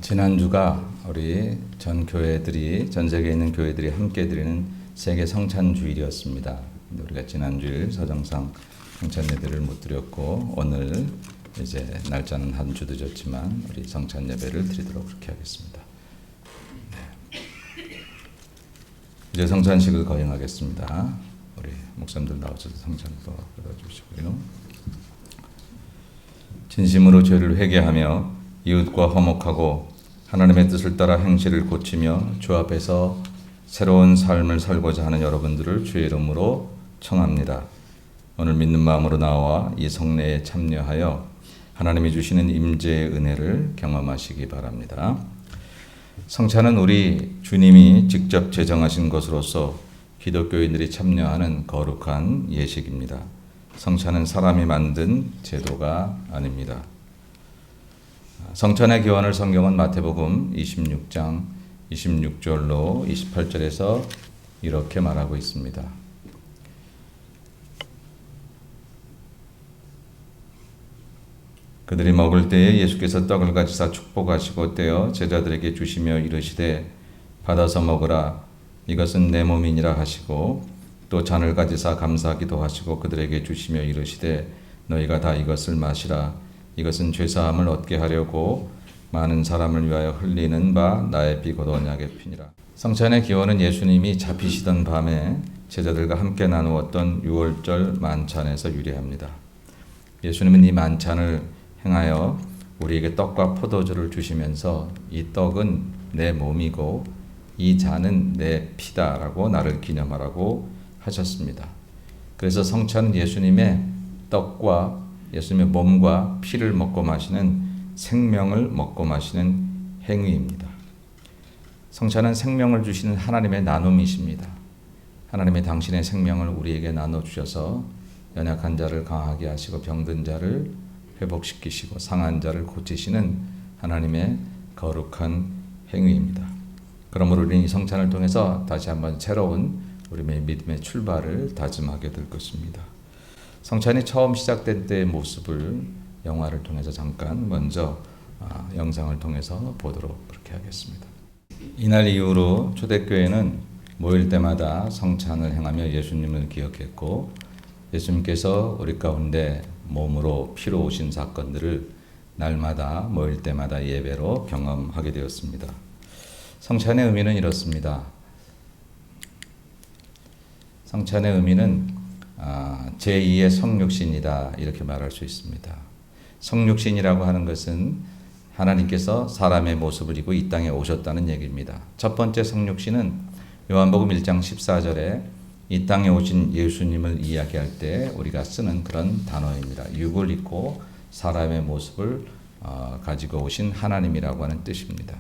지난주가 우리 전 세계에 있는 교회들이 함께 드리는 세계 성찬 주일이었습니다. 우리가 지난주일 사정상 성찬 예배를 못 드렸고 오늘 이제 날짜는 한 주 늦었지만 우리 성찬 예배를 드리도록 그렇게 하겠습니다. 이제 성찬식을 거행하겠습니다. 우리 목사님들 나오셔서 성찬도 받아주시고요. 진심으로 죄를 회개하며 이웃과 화목하고 하나님의 뜻을 따라 행실을 고치며 주 앞에서 새로운 삶을 살고자 하는 여러분들을 주의 이름으로 청합니다. 오늘 믿는 마음으로 나와 이 성례에 참여하여 하나님이 주시는 임재의 은혜를 경험하시기 바랍니다. 성찬은 우리 주님이 직접 제정하신 것으로서 기독교인들이 참여하는 거룩한 예식입니다. 성찬은 사람이 만든 제도가 아닙니다. 성찬의 기원을 성경은 마태복음 26장 26절로 28절에서 이렇게 말하고 있습니다. 그들이 먹을 때에 예수께서 떡을 가지사 축복하시고 떼어 제자들에게 주시며 이르시되 받아서 먹으라 이것은 내 몸이니라 하시고 또 잔을 가지사 감사하기도 하시고 그들에게 주시며 이르시되 너희가 다 이것을 마시라 이것은 죄사함을 얻게 하려고 많은 사람을 위하여 흘리는 바 나의 피 곧 언약의 피니라. 성찬의 기원은 예수님이 잡히시던 밤에 제자들과 함께 나누었던 유월절 만찬에서 유래합니다. 예수님은 이 만찬을 행하여 우리에게 떡과 포도주를 주시면서 이 떡은 내 몸이고 이 잔은 내 피다라고 나를 기념하라고 하셨습니다. 그래서 성찬은 예수님의 떡과 예수님의 몸과 피를 먹고 마시는 생명을 먹고 마시는 행위입니다. 성찬은 생명을 주시는 하나님의 나눔이십니다. 하나님의 당신의 생명을 우리에게 나눠주셔서 연약한 자를 강하게 하시고 병든 자를 회복시키시고 상한 자를 고치시는 하나님의 거룩한 행위입니다. 그러므로 우리는 이 성찬을 통해서 다시 한번 새로운 우리의 믿음의 출발을 다짐하게 될 것입니다. 성찬이 처음 시작된 때의 모습을 영화를 통해서 잠깐 먼저 영상을 통해서 보도록 그렇게 하겠습니다. 이날 이후로 초대교회는 모일 때마다 성찬을 행하며 예수님을 기억했고 예수님께서 우리 가운데 몸으로 피로 오신 사건들을 날마다 모일 때마다 예배로 경험하게 되었습니다. 성찬의 의미는 이렇습니다. 성찬의 의미는 제2의 성육신이다 이렇게 말할 수 있습니다. 성육신이라고 하는 것은 하나님께서 사람의 모습을 입고 이 땅에 오셨다는 얘기입니다. 첫 번째 성육신은 요한복음 1장 14절에 이 땅에 오신 예수님을 이야기할 때 우리가 쓰는 그런 단어입니다. 육을 입고 사람의 모습을 가지고 오신 하나님이라고 하는 뜻입니다.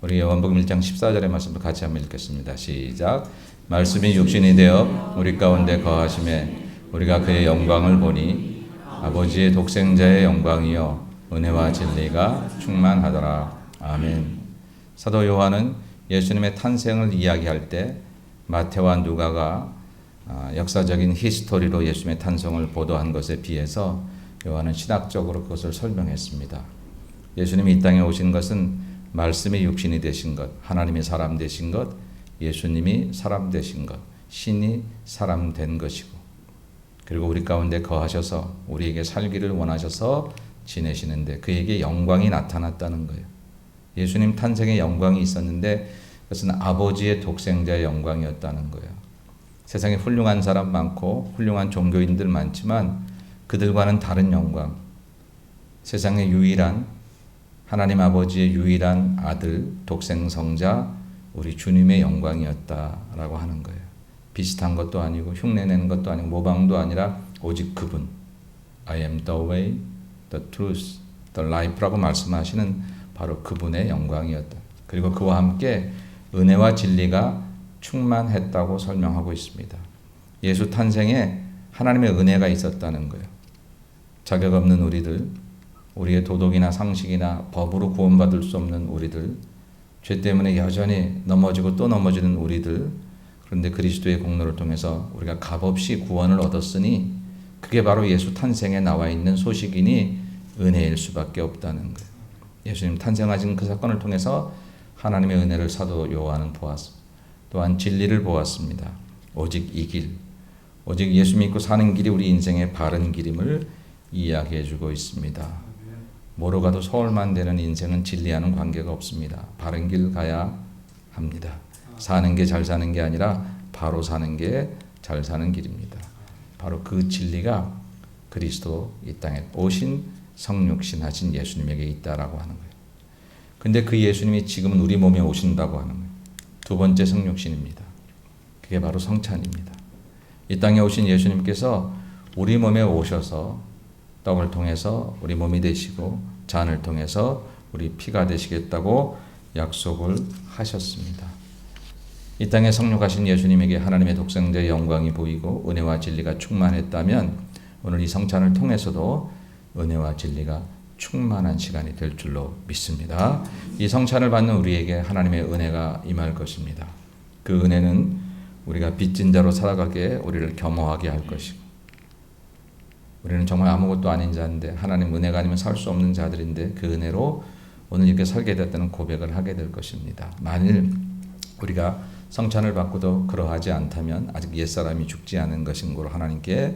우리 요한복음 1장 14절의 말씀을 같이 한번 읽겠습니다. 시작. 말씀이 육신이 되어 우리 가운데 거하심에 우리가 그의 영광을 보니 아버지의 독생자의 영광이요 은혜와 진리가 충만하더라. 아멘. 사도 요한은 예수님의 탄생을 이야기할 때 마태와 누가가 역사적인 히스토리로 예수님의 탄생을 보도한 것에 비해서 요한은 신학적으로 그것을 설명했습니다. 예수님이 이 땅에 오신 것은 말씀이 육신이 되신 것, 하나님이 사람 되신 것, 예수님이 사람 되신 것, 신이 사람 된 것이고 그리고 우리 가운데 거하셔서 우리에게 살기를 원하셔서 지내시는데 그에게 영광이 나타났다는 거예요. 예수님 탄생에 영광이 있었는데 그것은 아버지의 독생자의 영광이었다는 거예요. 세상에 훌륭한 사람 많고 훌륭한 종교인들 많지만 그들과는 다른 영광, 세상의 유일한 하나님 아버지의 유일한 아들 독생성자 우리 주님의 영광이었다라고 하는 거예요. 비슷한 것도 아니고 흉내내는 것도 아니고 모방도 아니라 오직 그분 I am the way, the truth, the life라고 말씀하시는 바로 그분의 영광이었다. 그리고 그와 함께 은혜와 진리가 충만했다고 설명하고 있습니다. 예수 탄생에 하나님의 은혜가 있었다는 거예요. 자격 없는 우리들, 우리의 도덕이나 상식이나 법으로 구원받을 수 없는 우리들, 죄 때문에 여전히 넘어지고 또 넘어지는 우리들, 그런데 그리스도의 공로를 통해서 우리가 값없이 구원을 얻었으니 그게 바로 예수 탄생에 나와 있는 소식이니 은혜일 수밖에 없다는 거예요. 예수님 탄생하신 그 사건을 통해서 하나님의 은혜를 사도 요한은 보았습니다. 또한 진리를 보았습니다. 오직 이 길, 오직 예수 믿고 사는 길이 우리 인생의 바른 길임을 이야기해 주고 있습니다. 뭐로 가도 서울만 되는 인생은 진리와는 관계가 없습니다. 바른 길 가야 합니다. 사는 게 잘 사는 게 아니라 바로 사는 게 잘 사는 길입니다. 바로 그 진리가 그리스도 이 땅에 오신 성육신 하신 예수님에게 있다라고 하는 거예요. 근데 그 예수님이 지금은 우리 몸에 오신다고 하는 거예요. 두 번째 성육신입니다. 그게 바로 성찬입니다. 이 땅에 오신 예수님께서 우리 몸에 오셔서 떡을 통해서 우리 몸이 되시고 잔을 통해서 우리 피가 되시겠다고 약속을 하셨습니다. 이 땅에 성육하신 예수님에게 하나님의 독생자의 영광이 보이고 은혜와 진리가 충만했다면 오늘 이 성찬을 통해서도 은혜와 진리가 충만한 시간이 될 줄로 믿습니다. 이 성찬을 받는 우리에게 하나님의 은혜가 임할 것입니다. 그 은혜는 우리가 빚진 자로 살아가게 우리를 겸허하게 할 것이고, 우리는 정말 아무것도 아닌 자인데 하나님 은혜가 아니면 살 수 없는 자들인데 그 은혜로 오늘 이렇게 살게 됐다는 고백을 하게 될 것입니다. 만일 우리가 성찬을 받고도 그러하지 않다면 아직 옛사람이 죽지 않은 것인 거로 하나님께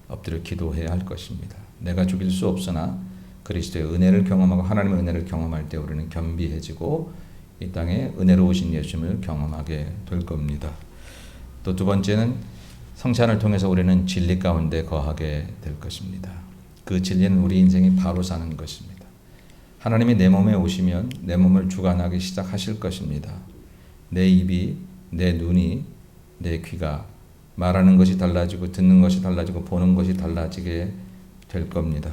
엎드려 기도해야 할 것입니다. 내가 죽일 수 없으나 그리스도의 은혜를 경험하고 하나님의 은혜를 경험할 때 우리는 겸비해지고 이 땅에 은혜로우신 예수님을 경험하게 될 겁니다. 또 두 번째는 성찬을 통해서 우리는 진리 가운데 거하게 될 것입니다. 그 진리는 우리 인생이 바로 사는 것입니다. 하나님이 내 몸에 오시면 내 몸을 주관하기 시작하실 것입니다. 내 입이, 내 눈이, 내 귀가 말하는 것이 달라지고 듣는 것이 달라지고 보는 것이 달라지게 될 겁니다.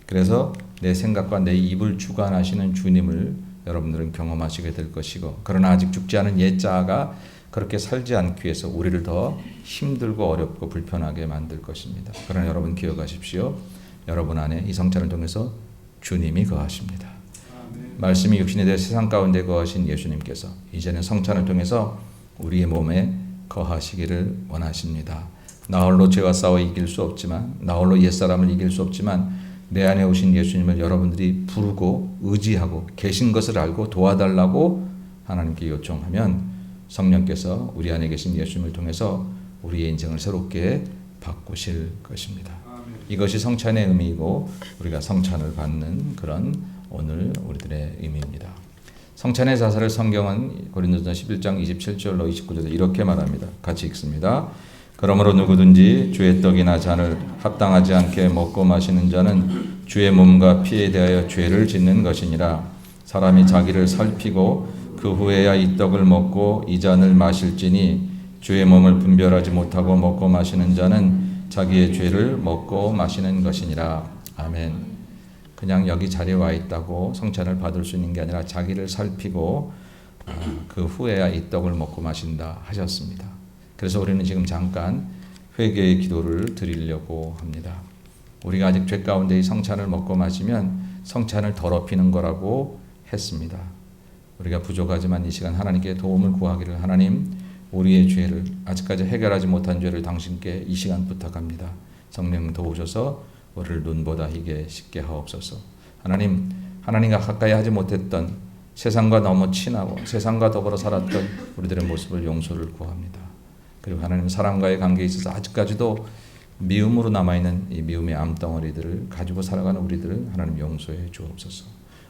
그래서 내 생각과 내 입을 주관하시는 주님을 여러분들은 경험하시게 될 것이고, 그러나 아직 죽지 않은 옛자아가 그렇게 살지 않기 위해서 우리를 더 힘들고 어렵고 불편하게 만들 것입니다. 그러나 여러분 기억하십시오. 여러분 안에 이 성찬을 통해서 주님이 거하십니다. 말씀이 육신이 되어 세상 가운데 거하신 예수님께서 이제는 성찬을 통해서 우리의 몸에 거하시기를 원하십니다. 나 홀로 죄와 싸워 이길 수 없지만, 나 홀로 옛사람을 이길 수 없지만 내 안에 오신 예수님을 여러분들이 부르고 의지하고 계신 것을 알고 도와달라고 하나님께 요청하면 성령께서 우리 안에 계신 예수님을 통해서 우리의 인생을 새롭게 바꾸실 것입니다. 이것이 성찬의 의미이고 우리가 성찬을 받는 그런 오늘 우리들의 의미입니다. 성찬의 자세를 성경은 고린도전서 11장 27절로 29절에 이렇게 말합니다. 같이 읽습니다. 그러므로 누구든지 주의 떡이나 잔을 합당하지 않게 먹고 마시는 자는 주의 몸과 피에 대하여 죄를 짓는 것이니라. 사람이 자기를 살피고 그 후에야 이 떡을 먹고 이 잔을 마실지니 주의 몸을 분별하지 못하고 먹고 마시는 자는 자기의 죄를 먹고 마시는 것이니라. 아멘. 그냥 여기 자리에 와 있다고 성찬을 받을 수 있는 게 아니라 자기를 살피고 그 후에야 이 떡을 먹고 마신다 하셨습니다. 그래서 우리는 지금 잠깐 회개의 기도를 드리려고 합니다. 우리가 아직 죄 가운데 이 성찬을 먹고 마시면 성찬을 더럽히는 거라고 했습니다. 우리가 부족하지만 이 시간 하나님께 도움을 구하기를, 하나님 우리의 죄를 아직까지 해결하지 못한 죄를 당신께 이 시간 부탁합니다. 성령 도우셔서 우리를 눈보다 희게 쉽게 하옵소서. 하나님, 하나님과 가까이 하지 못했던 세상과 너무 친하고 세상과 더불어 살았던 우리들의 모습을 용서를 구합니다. 그리고 하나님 사람과의 관계에 있어서 아직까지도 미움으로 남아있는 이 미움의 암덩어리들을 가지고 살아가는 우리들을 하나님 용서해 주옵소서.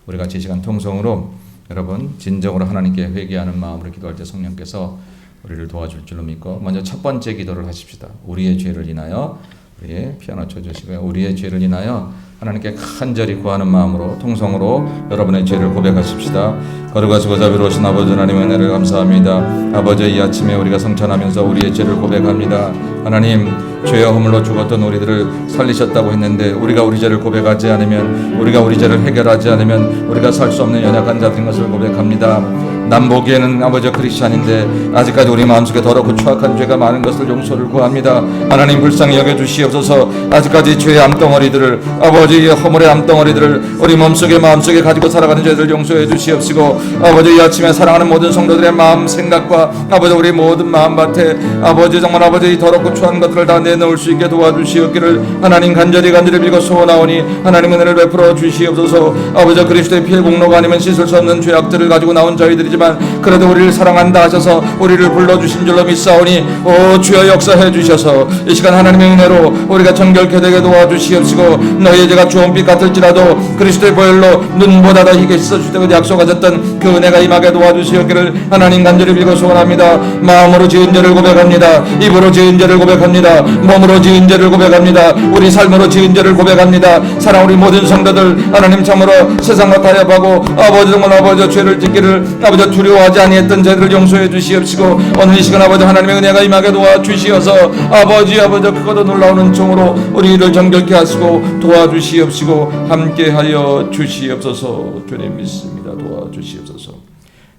우리가 이 시간 통성으로 여러분 진정으로 하나님께 회개하는 마음으로 기도할 때 성령께서 우리를 도와줄 줄로 믿고 먼저 첫 번째 기도를 하십시다. 우리의 죄를 인하여, 우리의 피아노 쳐주시고요. 우리의 죄를 인하여 하나님께 간절히 구하는 마음으로 통성으로 여러분의 죄를 고백하십시다. 거룩하시고 자비로우신 아버지 하나님의 은혜를 감사합니다. 아버지, 이 아침에 우리가 성찬하면서 우리의 죄를 고백합니다. 하나님, 죄와 허물로 죽었던 우리들을 살리셨다고 했는데 우리가 우리 죄를 고백하지 않으면, 우리가 우리 죄를 해결하지 않으면 우리가 살 수 없는 연약한 자들인 것을 고백합니다. 남 보기에는 아버지 크리스찬인데 아직까지 우리 마음속에 더럽고 추악한 죄가 많은 것을 용서를 구합니다. 하나님 불쌍히 여겨주시옵소서. 아직까지 죄의 암덩어리들을, 아버지의 허물의 암덩어리들을 우리 몸속에 마음속에 가지고 살아가는 죄들을 용서해 주시옵시고, 아버지 이 아침에 사랑하는 모든 성도들의 마음 생각과 아버지 우리 모든 마음밭에 아버지 정말 아버지 이 더럽고 추한 것들을 다 내놓을 수 있게 도와주시옵기를 하나님 간절히 빌고 소원하오니 하나님 은혜를 베풀어 주시옵소서. 아버지 그리스도의 피의 공로가 아니면 씻을 수 없는 죄악들을 가지고 나온 저희들이지만 그래도 우리를 사랑한다 하셔서 우리를 불러주신 줄로 믿사오니 오 주여 역사해 주셔서 이 시간 하나님의 은혜로 우리가 정결케 되게 도와주시옵시고, 너희의 죄가 주홍빛 같을지라도 그리스도의 보혈로 눈보다 더 희게 씻어주시고 약속하셨던 그 은혜가 임하게 도와주시옵기를 하나님 간절히 빌고 소원합니다. 마음으로 지은 죄를 고백합니다. 입으로 지은 죄를 고백합니다. 몸으로 지은 죄를 고백합니다. 우리 삶으로 지은 죄를 고백합니다. 사랑 우리 모든 성도들 하나님 참으로 세상과 타협하고 아버지 정말 아버지 죄를 짓기를 아버지 두려워하지 아니했던 죄들을 용서해 주시옵시고, 오늘 이 시간 아버지 하나님의 은혜가 임하게 도와주시어서 아버지 크고도 놀라운 은총으로 우리를 정결케 하시고 도와주시옵시고 함께하여 주시옵소서. 주님 믿습니다. 도와주시옵소서.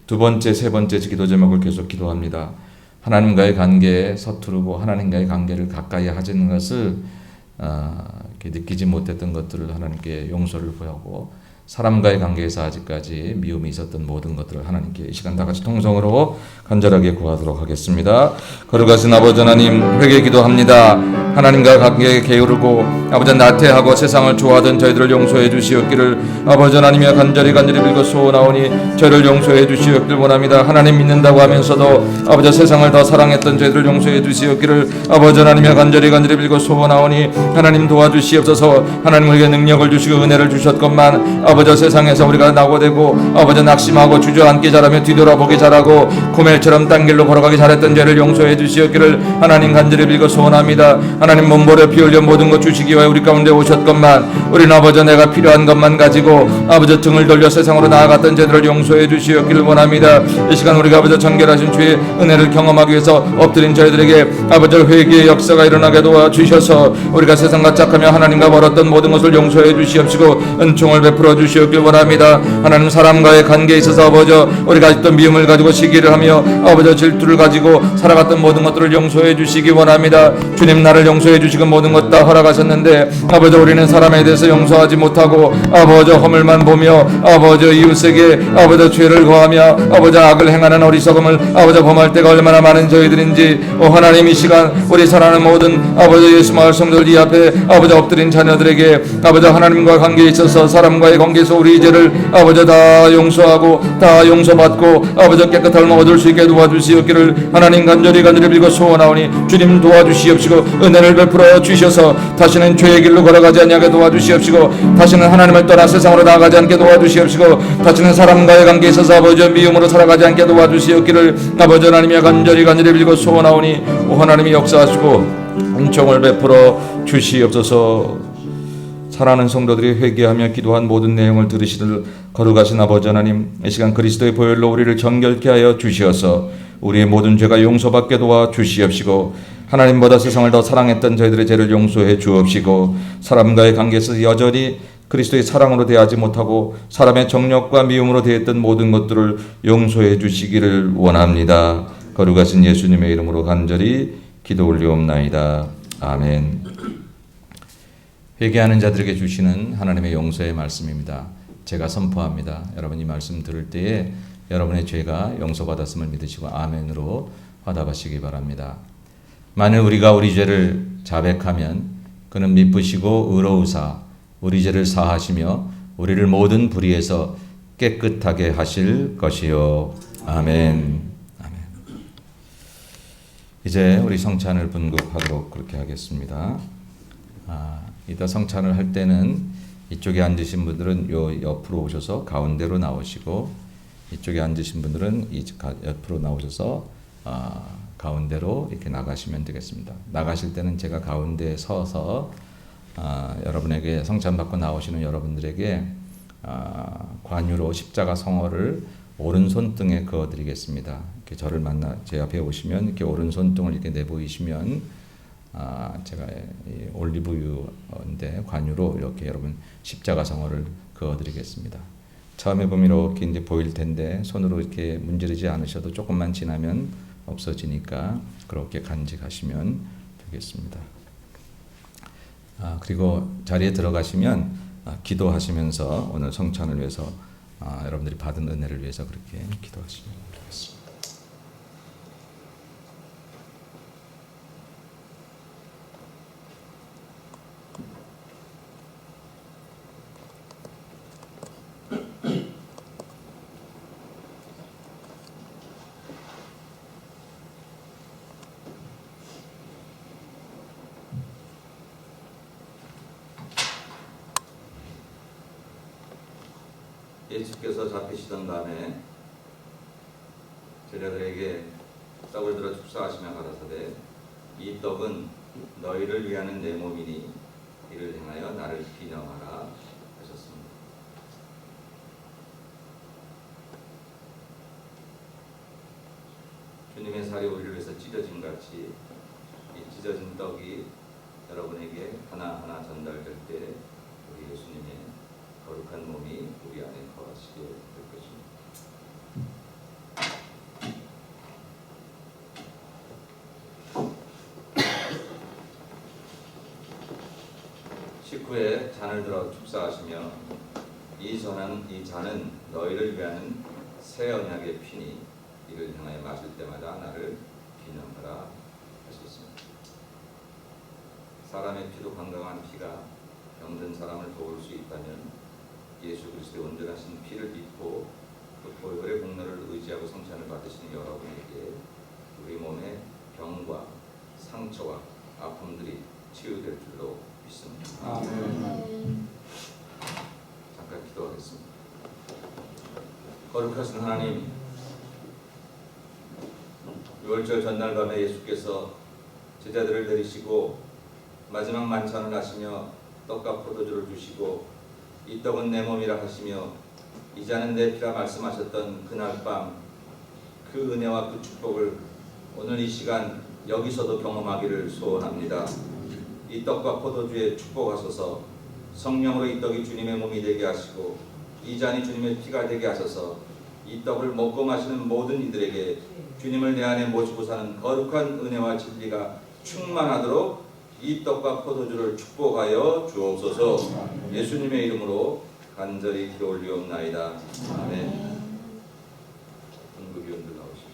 두 번째 세 번째 기도 제목을 계속 기도합니다. 하나님과의 관계에 서투르고 하나님과의 관계를 가까이 하시는 것을 느끼지 못했던 것들을 하나님께 용서를 구하고, 사람과의 관계에서 아직까지 미움이 있었던 모든 것들을 하나님께 이 시간 다 같이 통성으로 간절하게 구하도록 하겠습니다. 거룩하신 아버지 하나님, 회개 기도합니다. 하나님과 관계에 게으르고 아버지 나태하고 세상을 좋아하던 저희들을 용서해 주시옵기를 아버지 하나님의 간절히 빌고 소원하오니 저희를 용서해 주시옵기를 원합니다. 하나님 믿는다고 하면서도 아버지 세상을 더 사랑했던 저희들을 용서해 주시옵기를 아버지 하나님의 간절히 빌고 소원하오니 하나님 도와주시옵소서. 하나님 우리에게 능력을 주시고 은혜를 주셨건만 아버지 세상에서 우리가 낙오되고 아버지 낙심하고 주저앉기 잘하며 뒤돌아보기 잘하고 고멜처럼 딴 길로 걸어가기 잘했던 죄를 용서해 주시옵기를 하나님 간절히 빌고 소원합니다. 하나님 몸버려 피 흘려 모든 것 주시기 위해 우리 가운데 오셨건만 우리는 아버지 내가 필요한 것만 가지고 아버지 등을 돌려 세상으로 나아갔던 죄들을 용서해 주시옵기를 원합니다. 이 시간 우리가 아버지 정결하신 주의 은혜를 경험하기 위해서 엎드린 저희들에게 아버지 회개의 역사가 일어나게 도와주셔서 우리가 세상과 짝하며 하나님과 멀었던 모든 것을 용서해 주시옵시고 은총을 베풀어 주시옵길 원합니다. 하나님 사람과의 관계에 있어서 아버지 우리가 아직도 미움을 가지고 시기를 하며 아버지 질투를 가지고 살아갔던 모든 것들을 용서해 주시기 원합니다. 주님 나를 용서해 주시고 모든 것 다 허락하셨는데 아버지 우리는 사람에 대해서 용서하지 못하고 아버지 허물만 보며 아버지 이웃에게 아버지 죄를 거하며 아버지 악을 행하는 어리석음을 아버지 범할 때가 얼마나 많은 저희들인지 하나님 이 시간 우리 사랑하는 모든 아버지 예수 마을 성도들 이 앞에 아버지 엎드린 자녀들에게 아버지 하나님과 관계에 있어서 사람과의 관계에서 우리 죄를 아버지 다 용서하고 다 용서받고 아버지 깨끗함을 얻을 수 있게 도와주시옵기를 하나님 간절히 빌고 소원하오니 주님 도와주시옵시고 은혜를 베풀어 주셔서 다시는 죄의 길로 걸어가지 아니하게 도와주시옵시고 다시는 하나님을 떠나 세상으로 나아가지 않게 도와주시옵시고 다시는 사람과의 관계에 있어서 아버지 미움으로 살아가지 않게 도와주시옵기를 아버지 하나님의 간절히 빌고 소원하오니 하나님이 역사하시고 은총을 베풀어 주시옵소서. 사랑하는 성도들이 회개하며 기도한 모든 내용을 들으시는 거룩하신 아버지 하나님, 이 시간 그리스도의 보혈로 우리를 정결케 하여 주시어서 우리의 모든 죄가 용서받게 도와 주시옵시고 하나님보다 세상을 더 사랑했던 저희들의 죄를 용서해 주옵시고 사람과의 관계에서 여전히 그리스도의 사랑으로 대하지 못하고 사람의 정욕과 미움으로 대했던 모든 것들을 용서해 주시기를 원합니다. 거룩하신 예수님의 이름으로 간절히 기도 올리옵나이다. 아멘. 회개하는 자들에게 주시는 하나님의 용서의 말씀입니다. 제가 선포합니다. 여러분 이 말씀 들을 때에 여러분의 죄가 용서받았음을 믿으시고 아멘으로 화답하시기 바랍니다. 만일 우리가 우리 죄를 자백하면 그는 미쁘시고 의로우사 우리 죄를 사하시며 우리를 모든 불의에서 깨끗하게 하실 것이요. 아멘. 아멘. 이제 우리 성찬을 분급하도록 그렇게 하겠습니다. 이따 성찬을 할 때는 이쪽에 앉으신 분들은 요 옆으로 오셔서 가운데로 나오시고 이쪽에 앉으신 분들은 이 옆으로 나오셔서 가운데로 이렇게 나가시면 되겠습니다. 나가실 때는 제가 가운데에 서서 여러분에게 성찬 받고 나오시는 여러분들에게 관유로 십자가 성어를 오른손등에 그어드리겠습니다. 이렇게 저를 만나 제 앞에 오시면 이렇게 오른손등을 이렇게 내보이시면 제가 올리브유인데 관유로 이렇게 여러분 십자가 성어를 그어드리겠습니다. 처음에 보면 이렇게 이제 보일 텐데 손으로 이렇게 문지르지 않으셔도 조금만 지나면 없어지니까 그렇게 간직하시면 되겠습니다. 그리고 자리에 들어가시면 기도하시면서 오늘 성찬을 위해서 여러분들이 받은 은혜를 위해서 그렇게 기도하시면 되겠습니다. 예수께서 잡히시던 밤에 제자들에게 떡을 들어 축사하시며 가라사대 이 떡은 너희를 위하는 내 몸이니 이를 행하여 나를 기념하라 하셨습니다. 주님의 살이 우리를 위해서 찢어진 같이 이 찢어진 떡이 여러분에게 하나하나 전달될 때 우리 예수님의 거룩한 몸이 우리 안에 거하시게 될 것입니다. 식후에 잔을 들어 축사하시며 이 잔은 너희를 위하는 새 언약의 피니 이를 향하여 마실 때마다 나를 기념하라 하셨습니다. 사람의 피도 건강한 피가 병든 사람을 도울 수 있다면 예수 그리스도의 온전하신 피를 믿고 그 보혈의 공로를 의지하고 성찬을 받으시는 여러분에게 우리 몸의 병과 상처와 아픔들이 치유될 줄로 믿습니다. 아멘. 잠깐 기도하겠습니다. 거룩하신 하나님, 6월절 전날 밤에 예수께서 제자들을 데리시고 마지막 만찬을 하시며 떡과 포도주를 주시고 이 떡은 내 몸이라 하시며 이 잔은 내 피라 말씀하셨던 그날 밤 그 은혜와 그 축복을 오늘 이 시간 여기서도 경험하기를 소원합니다. 이 떡과 포도주에 축복하소서. 성령으로 이 떡이 주님의 몸이 되게 하시고 이 잔이 주님의 피가 되게 하셔서 이 떡을 먹고 마시는 모든 이들에게 주님을 내 안에 모시고 사는 거룩한 은혜와 진리가 충만하도록 이 떡과 포도주를 축복하여 주옵소서. 예수님의 이름으로 간절히 기도 올리옵나이다. 아멘. 응급위원들 나오십시오.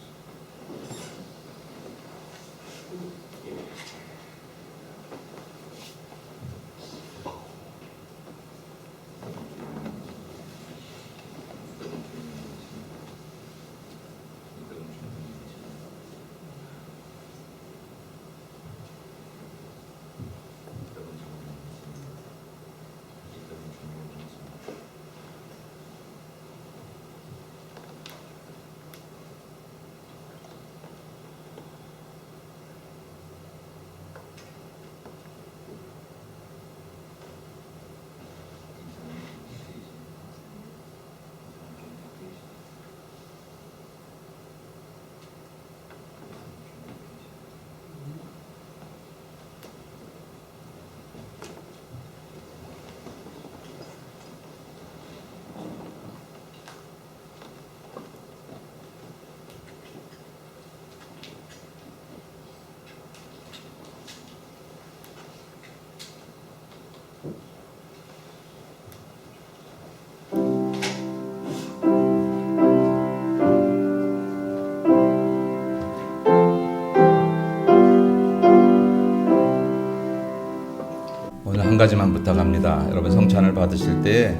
한 가지만 부탁합니다. 여러분 성찬을 받으실 때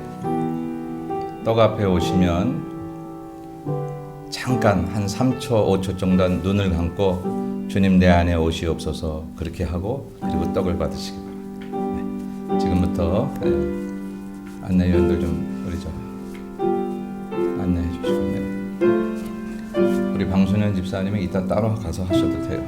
떡 앞에 오시면 잠깐 한 3초, 5초 정도 눈을 감고 주님 내 안에 오시옵소서 그렇게 하고 그리고 떡을 받으시기 바랍니다. 네. 지금부터 안내위원들 좀 우리 안내해 주시고 우리 방순현 집사님은 이따 따로 가서 하셔도 돼요.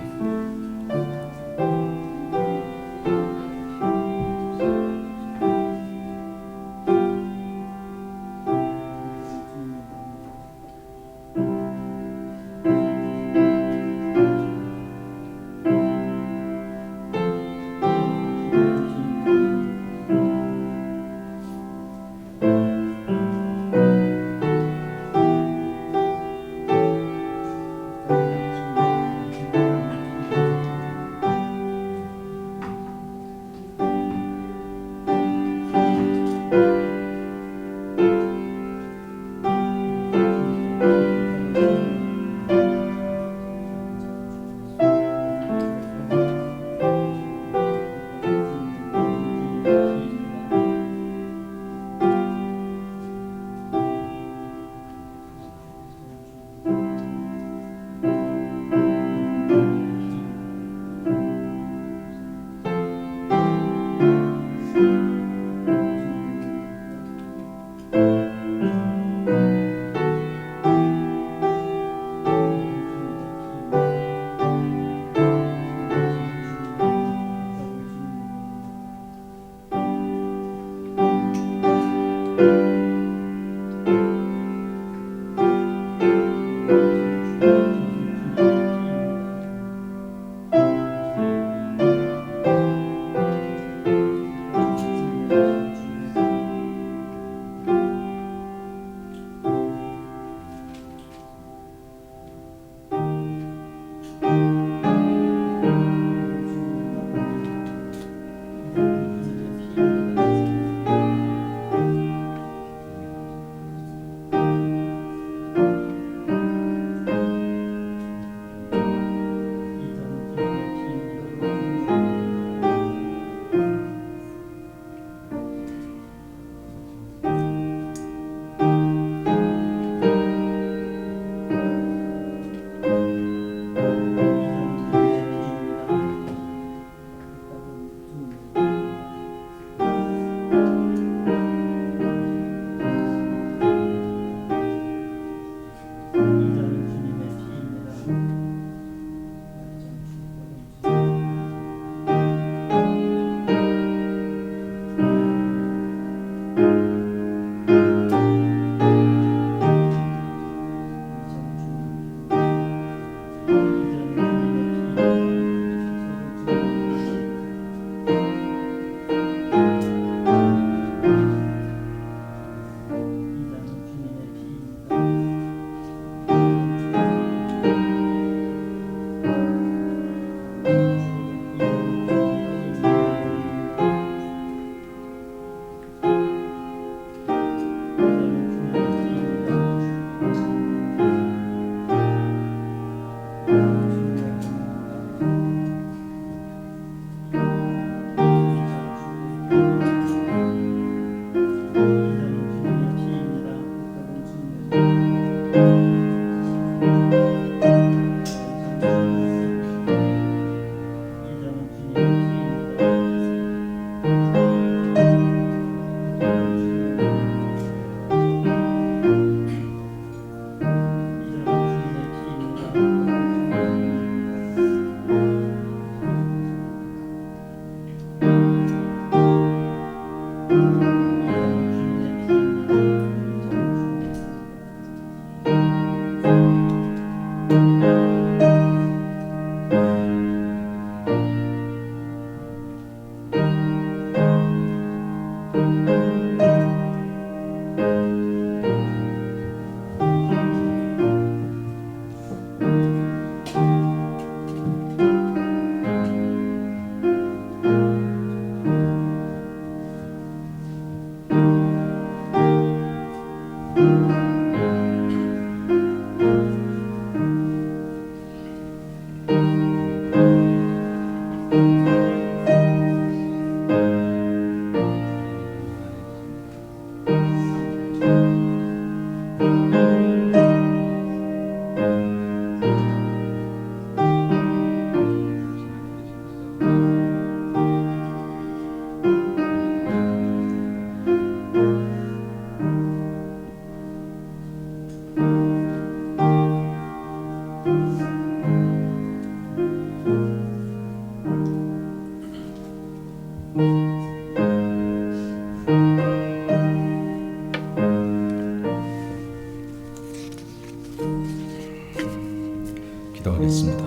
기도하겠습니다.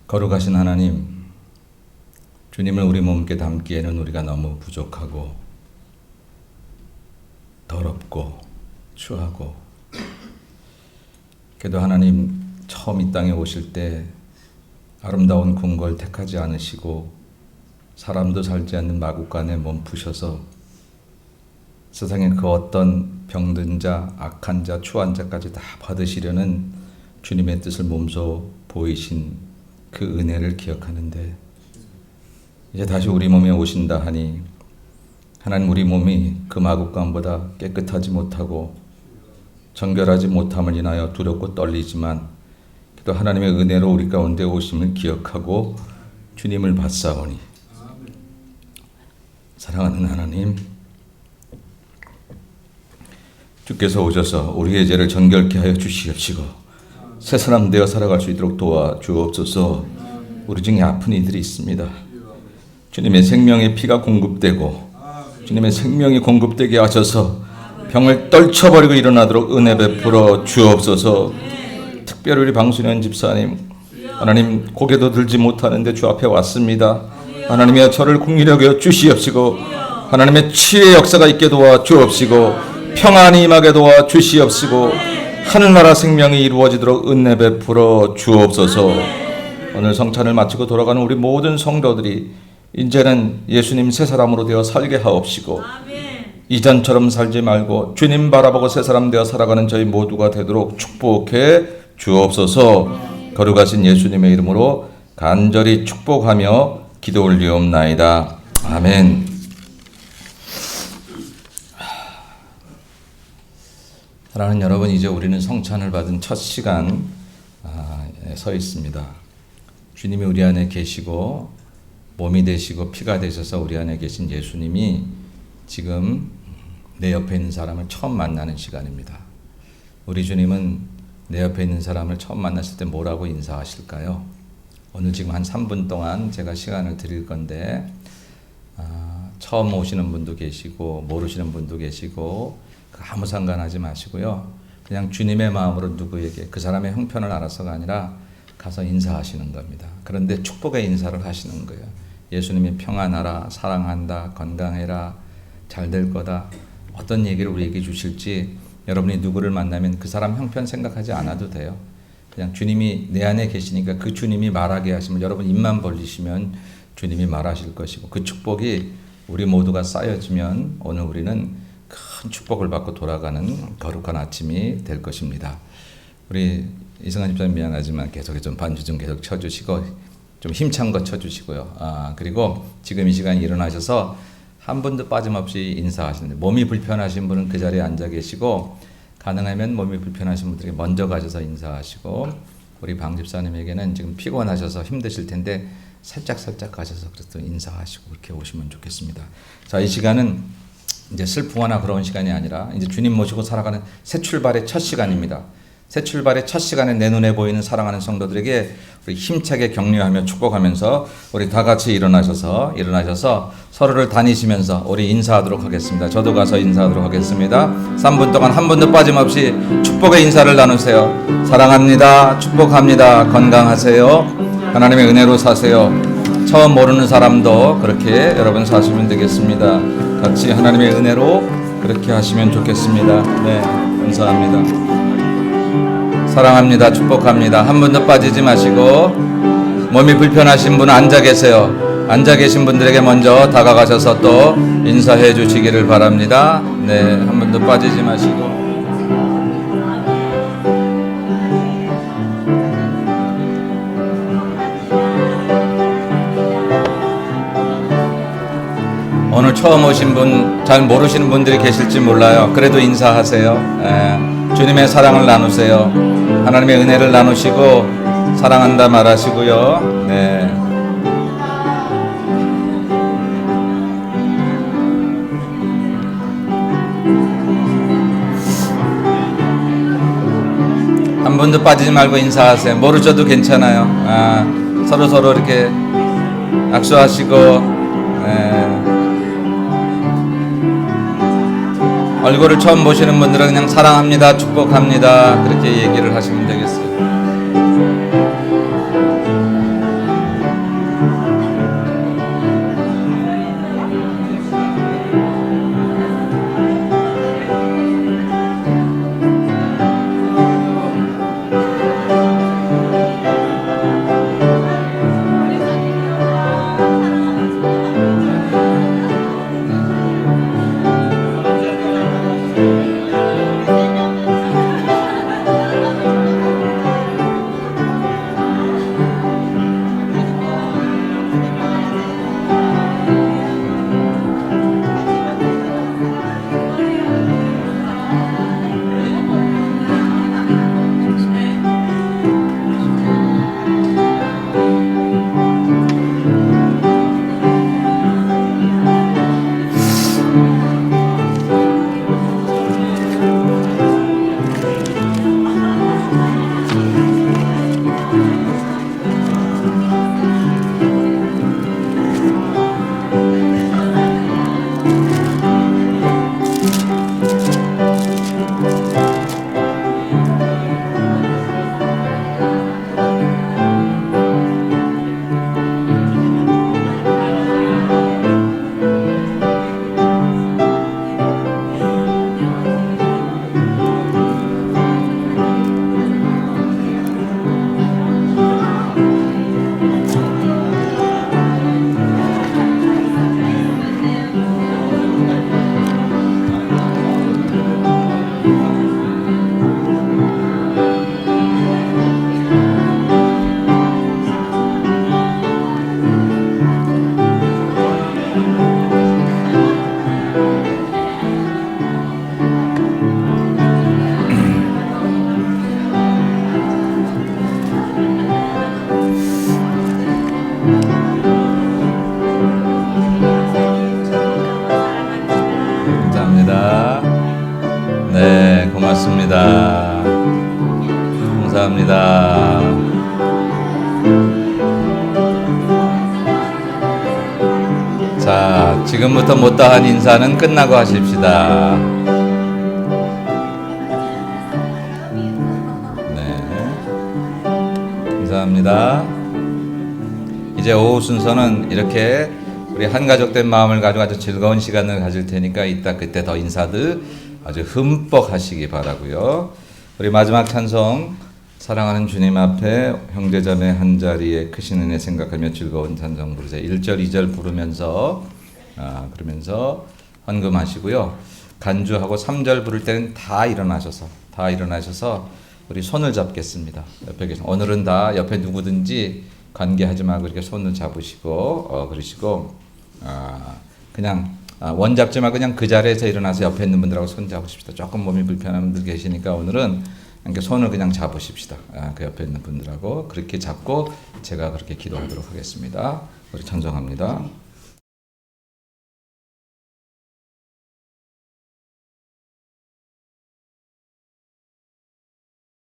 거룩하신 하나님, 주님을 우리 몸께 담기에는 우리가 너무 부족하고 더럽고 추하고, 그래도 하나님 처음 이 땅에 오실 때 아름다운 궁궐 택하지 않으시고 사람도 살지 않는 마구간에 몸푸셔서 세상에 그 어떤 병든 자, 악한 자, 추한 자까지 다 받으시려는 주님의 뜻을 몸소 보이신 그 은혜를 기억하는데, 이제 다시 우리 몸에 오신다 하니 하나님, 우리 몸이 그 마구간보다 깨끗하지 못하고 정결하지 못함을 인하여 두렵고 떨리지만, 또 하나님의 은혜로 우리 가운데 오심을 기억하고 주님을 받사오니, 사랑하는 하나님, 주께서 오셔서 우리의 죄를 정결케 하여 주시옵시고 새 사람 되어 살아갈 수 있도록 도와주옵소서. 우리 중에 아픈 이들이 있습니다. 주님의 생명의 피가 공급되고 주님의 생명이 공급되게 하셔서 병을 떨쳐버리고 일어나도록 은혜 베풀어 주옵소서. 특별히 우리 방순현 집사님, 하나님 고개도 들지 못하는데 주 앞에 왔습니다. 하나님의 저를 긍휼히 여겨 주시옵시고 하나님의 치유의 역사가 있게 도와 주옵시고 평안이 임하게 도와 주시옵시고 하늘나라 생명이 이루어지도록 은혜 베풀어 주옵소서. 오늘 성찬을 마치고 돌아가는 우리 모든 성도들이 이제는 예수님 새 사람으로 되어 살게 하옵시고 이전처럼 살지 말고 주님 바라보고 새 사람 되어 살아가는 저희 모두가 되도록 축복해 주옵소서. 거룩하신 예수님의 이름으로 간절히 축복하며 기도 올리옵나이다. 아멘. 사랑하는 여러분, 이제 우리는 성찬을 받은 첫 시간에 서 있습니다. 주님이 우리 안에 계시고 몸이 되시고 피가 되셔서 우리 안에 계신 예수님이 지금 내 옆에 있는 사람을 처음 만나는 시간입니다. 우리 주님은 내 옆에 있는 사람을 처음 만났을 때 뭐라고 인사하실까요? 오늘 지금 한 3분 동안 제가 시간을 드릴 건데, 처음 오시는 분도 계시고 모르시는 분도 계시고 아무 상관하지 마시고요. 그냥 주님의 마음으로 누구에게, 그 사람의 형편을 알아서가 아니라 가서 인사하시는 겁니다. 그런데 축복의 인사를 하시는 거예요. 예수님이 평안하라, 사랑한다, 건강해라, 잘 될 거다. 어떤 얘기를 우리에게 주실지 여러분이 누구를 만나면 그 사람 형편 생각하지 않아도 돼요. 그냥 주님이 내 안에 계시니까 그 주님이 말하게 하시면 여러분 입만 벌리시면 주님이 말하실 것이고, 그 축복이 우리 모두가 쌓여지면 오늘 우리는 큰 축복을 받고 돌아가는 거룩한 아침이 될 것입니다. 우리 이승환 집사님 미안하지만 계속 좀 반주 좀 계속 쳐주시고 좀 힘찬 거 쳐주시고요. 그리고 지금 이 시간에 일어나셔서 한 분도 빠짐없이 인사하시는데, 몸이 불편하신 분은 그 자리에 앉아 계시고 가능하면 몸이 불편하신 분들에게 먼저 가셔서 인사하시고, 우리 방 집사님에게는 지금 피곤하셔서 힘드실 텐데 살짝 가셔서 그래도 인사하시고 그렇게 오시면 좋겠습니다. 자, 이 시간은 이제 슬프거나 그런 시간이 아니라 이제 주님 모시고 살아가는 새 출발의 첫 시간입니다. 새 출발의 첫 시간에 내 눈에 보이는 사랑하는 성도들에게 우리 힘차게 격려하며 축복하면서 우리 다 같이 일어나셔서 서로를 다니시면서 우리 인사하도록 하겠습니다. 저도 가서 인사하도록 하겠습니다. 3분 동안 한 분도 빠짐없이 축복의 인사를 나누세요. 사랑합니다. 축복합니다. 건강하세요. 하나님의 은혜로 사세요. 처음 모르는 사람도 그렇게 여러분 사시면 되겠습니다. 같이 하나님의 은혜로 그렇게 하시면 좋겠습니다. 네, 감사합니다. 사랑합니다. 축복합니다. 한 분도 빠지지 마시고 몸이 불편하신 분은 앉아 계세요. 앉아 계신 분들에게 먼저 다가가셔서 또 인사해 주시기를 바랍니다. 네, 한 분도 빠지지 마시고 오늘 처음 오신 분, 잘 모르시는 분들이 계실지 몰라요. 그래도 인사하세요. 주님의 사랑을 나누세요. 하나님의 은혜를 나누시고 사랑한다 말하시고요. 네. 한 분도 빠지지 말고 인사하세요. 모르셔도 괜찮아요. 서로 이렇게 악수하시고 얼굴을 처음 보시는 분들은 그냥 사랑합니다, 축복합니다 그렇게 얘기를 하시면 되겠어요. 네, 고맙습니다. 감사합니다. 자, 지금부터 못다한 인사는 끝나고 하십시다. 네, 감사합니다. 이제 오후 순서는 이렇게 우리 한 가족된 마음을 가지고 아주 즐거운 시간을 가질 테니까 이따 그때 더 인사들 아주 흠뻑 하시기 바라고요. 우리 마지막 찬송 사랑하는 주님 앞에 형제자매 한 자리에 크신 은혜 생각하며 즐거운 찬송 부르세요. 1절 2절 부르면서 그러면서 헌금하시고요. 간주하고 3절 부를 때는 다 일어나셔서 우리 손을 잡겠습니다. 옆에 계신 오늘은 다 옆에 누구든지 관계하지 말고 이렇게 손을 잡으시고 그러시고 그냥 원 잡지 말고 그냥 그 자리에서 일어나서 옆에 있는 분들하고 손 잡으십시다. 조금 몸이 불편한 분들 계시니까 오늘은 이렇게 손을 그냥 잡으십시다. 그 옆에 있는 분들하고 그렇게 잡고 제가 그렇게 기도하도록 하겠습니다. 우리 찬송합니다.